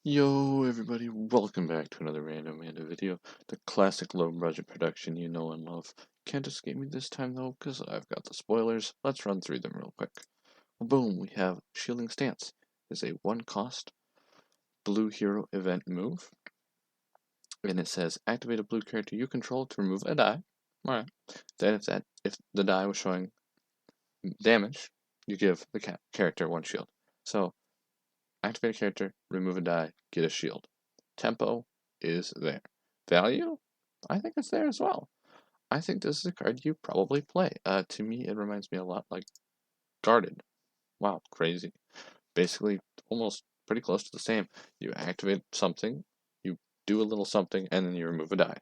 Yo everybody, welcome back to another random video. The classic low budget production you know and love. Can't escape me this time though, because I've got the spoilers. Let's run through them real quick. Boom, we have Shielding Stance. It's a one cost blue hero event move. And it says activate a blue character you control to remove a die. Alright. Then if the die was showing damage, you give the character one shield. So activate a character, remove a die, get a shield. Tempo is there. Value? I think it's there as well. I think this is a card you probably play. To me, it reminds me a lot like Guarded. Wow, crazy. Basically, almost pretty close to the same. You activate something, you do a little something, and then you remove a die.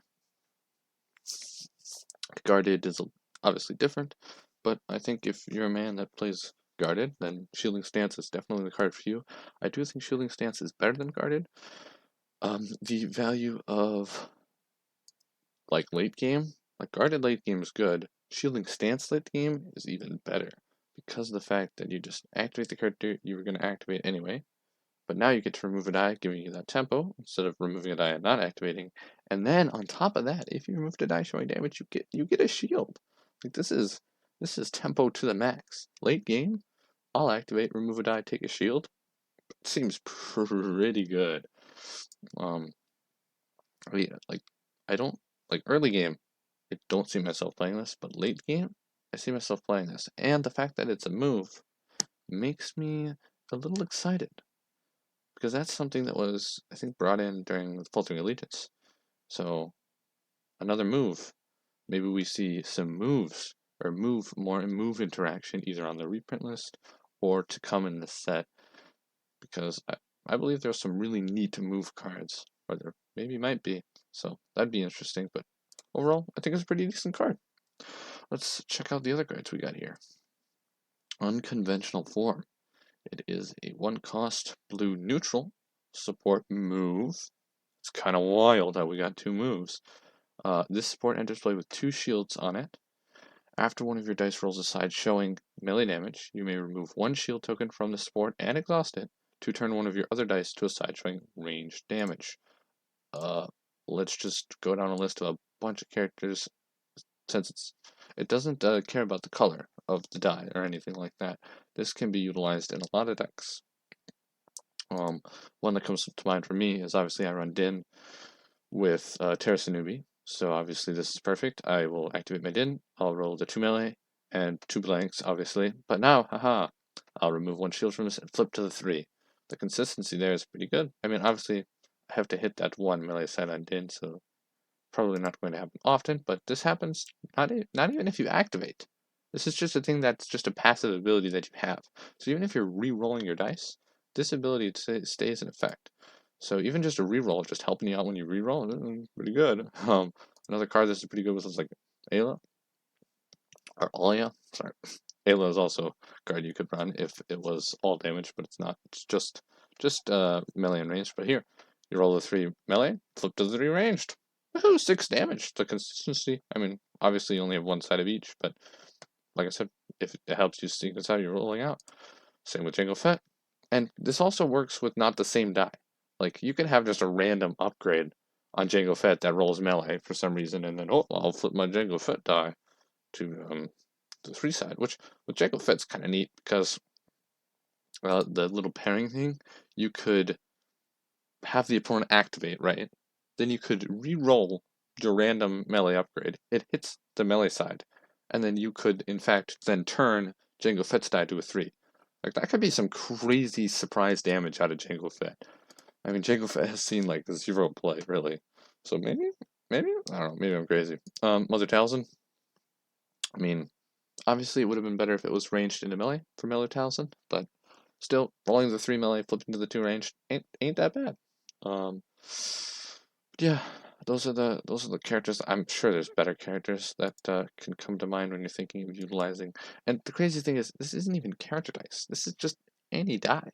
Guarded is obviously different, but I think if you're a man that plays Guarded, then Shielding Stance is definitely the card for you. I do think Shielding Stance is better than Guarded. The value of like late game, like Guarded late game is good. Shielding Stance late game is even better because of the fact that you just activate the character you were going to activate anyway, but now you get to remove a die, giving you that tempo instead of removing a die and not activating. And then on top of that, if you removed a die showing damage, you get a shield. Like this is tempo to the max. Late game, I'll activate, remove a die, take a shield. Seems pretty good. Um, yeah, like I don't like early game. I don't see myself playing this, but late game, I see myself playing this. And the fact that it's a move makes me a little excited because that's something that was, I think, brought in during the Faltering Allegiance. So another move. Maybe we see some moves or more move interaction either on the reprint list or to come in the set because I believe there's some really neat move cards, or there maybe might be. So that'd be interesting. But overall, I think it's a pretty decent card. Let's check out the other cards we got here. Unconventional Form. It is a one cost blue neutral support move. It's kind of wild how we got two moves. This support enters play with two shields on it. After one of your dice rolls a side showing melee damage, you may remove one shield token from the support and exhaust it to turn one of your other dice to a side showing ranged damage. Let's just go down a list of a bunch of characters since it doesn't care about the color of the die or anything like that. This can be utilized in a lot of decks. One that comes to mind for me is obviously I run Din with Terrasunubi, so obviously this is perfect. I will activate my Din, I'll roll the 2 melee, and 2 blanks, obviously. But now, haha, I'll remove 1 shield from this and flip to the 3. The consistency there is pretty good. I mean, obviously, I have to hit that 1 melee side on Din, so probably not going to happen often, but this happens not even if you activate. This is just a thing that's just a passive ability that you have. So even if you're re-rolling your dice, this ability stays in effect. So even just a re-roll, just helping you out when you re-roll, pretty good. Another card that's pretty good was like Ayla or Alia. Sorry, Ayla is also a card you could run if it was all damage, but it's not. It's just melee and ranged. But here, you roll the 3 melee, flip to the 3 ranged. Woohoo, 6 damage. The consistency. I mean, obviously you only have one side of each, but like I said, if it helps you sequence how you're rolling out. Same with Jango Fett. And this also works with not the same die. Like, you can have just a random upgrade on Jango Fett that rolls melee for some reason, and then, oh, I'll flip my Jango Fett die to the 3 side, which with Jango Fett's kind of neat because the little pairing thing, you could have the opponent activate, right? Then you could re-roll your random melee upgrade. It hits the melee side, and then you could, in fact, then turn Jango Fett's die to a 3. Like, that could be some crazy surprise damage out of Jango Fett. I mean, Jango Fett has seen, like, 0 play, really. So maybe, I don't know, maybe I'm crazy. Mother Talzin, I mean, obviously it would have been better if it was ranged into melee for Mother Talzin, but still, rolling the 3 melee, flipping to the 2 range, ain't that bad. Um, yeah, those are the characters. I'm sure there's better characters that can come to mind when you're thinking of utilizing. And the crazy thing is, this isn't even character dice. This is just any die.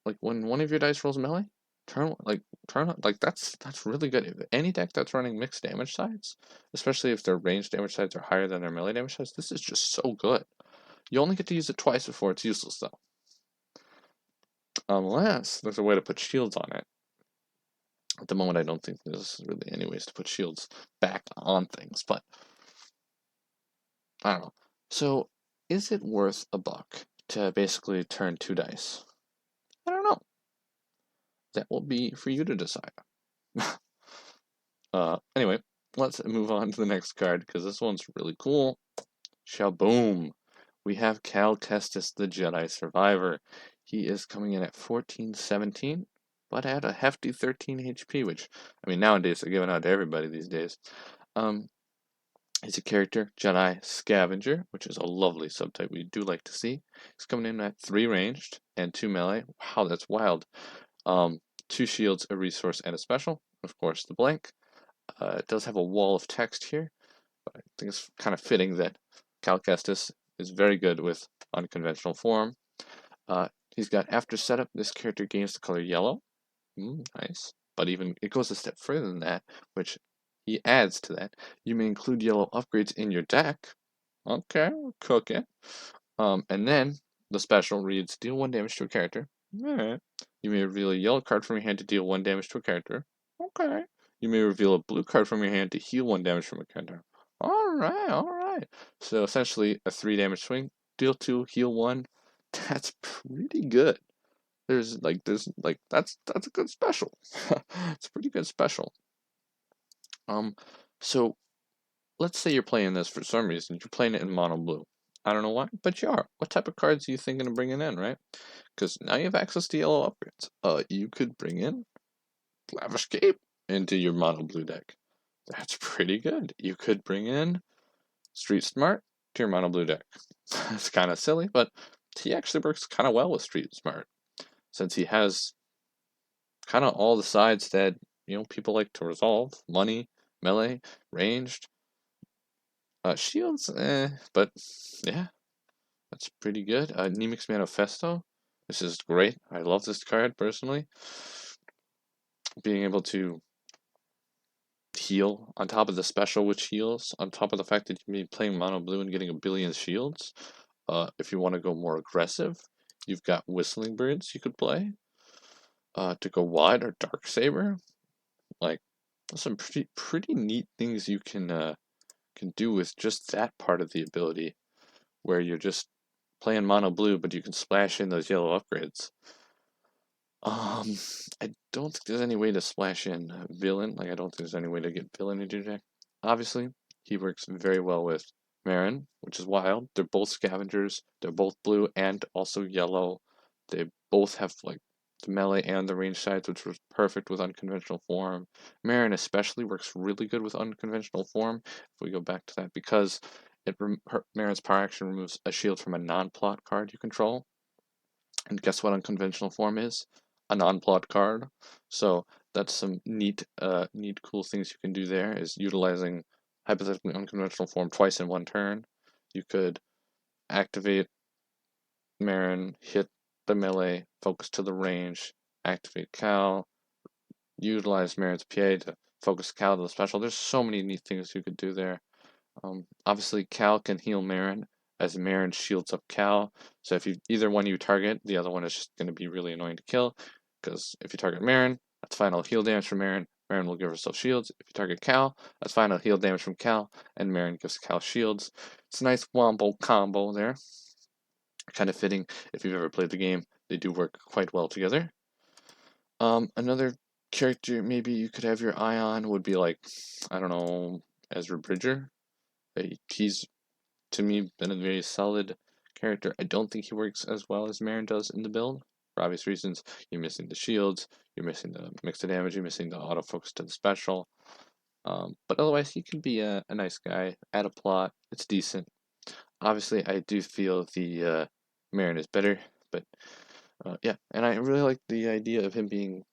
Like when one of your dice rolls melee, that's really good. If any deck that's running mixed damage sides, especially if their range damage sides are higher than their melee damage sides, this is just so good. You only get to use it twice before it's useless, though. Unless there's a way to put shields on it. At the moment, I don't think there's really any ways to put shields back on things, but I don't know. So, is it worth a buck to basically turn 2 dice? I don't know. That will be for you to decide. Anyway, let's move on to the next card because this one's really cool. Shaboom! We have Cal Kestis, the Jedi Survivor. He is coming in at 1417, but at a hefty 13 HP, which, I mean, nowadays they're giving out to everybody these days. Um, he's a character, Jedi Scavenger, which is a lovely subtype we do like to see. He's coming in at 3 ranged and 2 melee. Wow, that's wild. 2 shields, a resource, and a special. Of course, the blank. It does have a wall of text here, but I think it's kind of fitting that Cal Kestis is very good with unconventional form. He's got after setup, this character gains the color yellow. Nice. But even it goes a step further than that, which he adds to that. You may include yellow upgrades in your deck. Okay, we're cooking. And then the special reads deal 1 damage to a character. Alright. You may reveal a yellow card from your hand to deal 1 damage to a character. Okay. You may reveal a blue card from your hand to heal 1 damage from a character. Alright, alright. So essentially a 3 damage swing, deal 2, heal 1. That's pretty good. There's like that's a good special. It's a pretty good special. Um so let's say you're playing this for some reason, you're playing it in mono blue. I don't know why, but you are. What type of cards are you thinking of bringing in, right? Because now you have access to yellow upgrades. You could bring in Lavish Cape into your mono blue deck. That's pretty good. You could bring in Street Smart to your mono blue deck. It's kind of silly, but he actually works kind of well with Street Smart since he has kind of all the sides that people like to resolve: money, melee, ranged, shields. But yeah, that's pretty good. Nemix Manifesto. This is great. I love this card personally. Being able to heal on top of the special, which heals on top of the fact that you may be playing mono blue and getting a billion shields. If you want to go more aggressive, you've got Whistling Birds you could play. To go wide or Dark Saber. Like some pretty neat things you can do with just that part of the ability, where you're just playing mono blue, but you can splash in those yellow upgrades. I don't think there's any way to splash in villain. Like I don't think there's any way to get villain into your deck. Obviously, he works very well with Marin, which is wild. They're both scavengers. They're both blue and also yellow. They both have like the melee and the range sides, which was perfect with unconventional form. Marin especially works really good with unconventional form. If we go back to that, because Marin's power action removes a shield from a non-plot card you control. And guess what unconventional form is? A non-plot card. So that's some neat, cool things you can do there. Is utilizing hypothetically unconventional form twice in one turn. You could activate Marin, hit the melee, focus to the range, activate Cal, utilize Marin's PA to focus Cal to the special. There's so many neat things you could do there. Obviously, Cal can heal Marin as Marin shields up Cal. So if either one you target, the other one is just going to be really annoying to kill. Because if you target Marin, that's final heal damage from Marin. Marin will give herself shields. If you target Cal, that's final heal damage from Cal, and Marin gives Cal shields. It's a nice wombo combo there. Kind of fitting if you've ever played the game. They do work quite well together. Another character maybe you could have your eye on would be like, I don't know, Ezra Bridger. He's to me been a very solid character. I don't think he works as well as Marin does in the build. For obvious reasons, you're missing the shields, you're missing the mix of damage, you're missing the autofocus to the special. But otherwise, he can be a nice guy. Add a plot, it's decent. Obviously, I do feel the Marin is better, but yeah, and I really like the idea of him being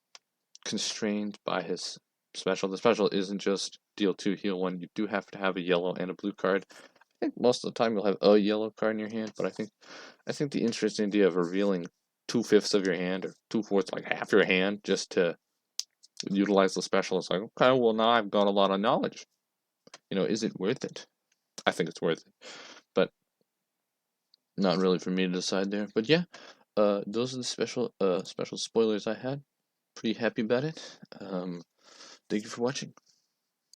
constrained by his special. The special isn't just deal 2, heal 1. You do have to have a yellow and a blue card. I think most of the time you'll have a yellow card in your hand, but I think the interesting idea of revealing 2/5 of your hand or 2/4, like half your hand, just to utilize the special is like, okay, well now I've got a lot of knowledge. Is it worth it? I think it's worth it, but not really for me to decide there. But yeah, those are the special spoilers I had. Pretty happy about it. Thank you for watching.